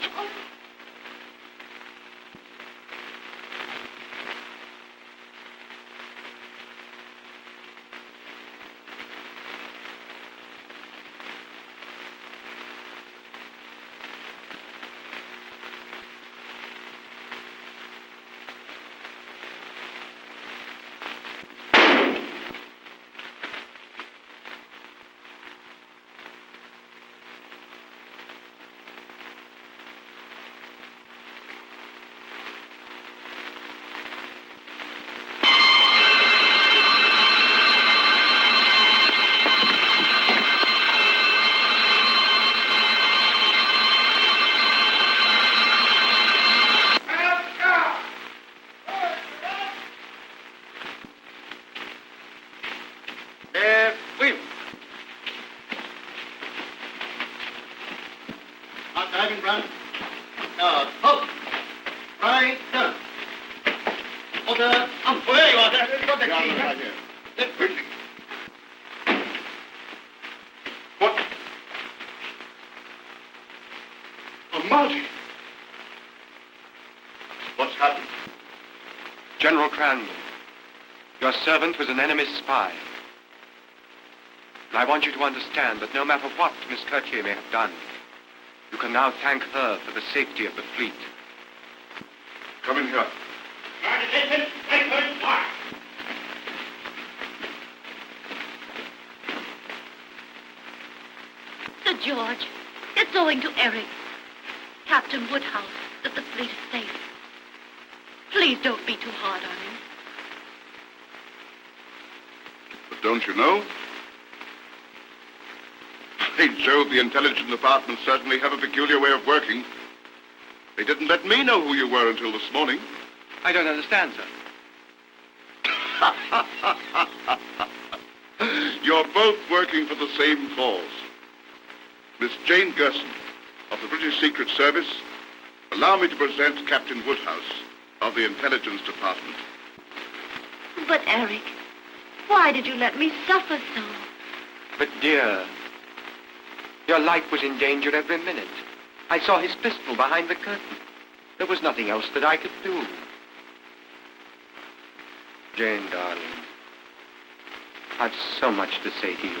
Order Where you are there? Got the Yeah, key. right here. Then quickly. What? Oh, Marty. What's happened? General Cranwell, your servant was an enemy's spy. And I want you to understand that no matter what Miss Curtier may have done, you can now thank her for the safety of the fleet. Come in here. Sir George, it's owing to Eric, Captain Woodhouse, that the fleet is safe. Please don't be too hard on him. But don't you know? By Jove, the intelligence department certainly have a peculiar way of working. They didn't let me know who you were until this morning. I don't understand, sir. You're both working for the same cause. Miss Jane Gerson, of the British Secret Service, allow me to present Captain Woodhouse of the Intelligence Department. But, Eric, why did you let me suffer so? But, dear, your life was in danger every minute. I saw his pistol behind the curtain. There was nothing else that I could do. Jane, darling, I've so much to say to you.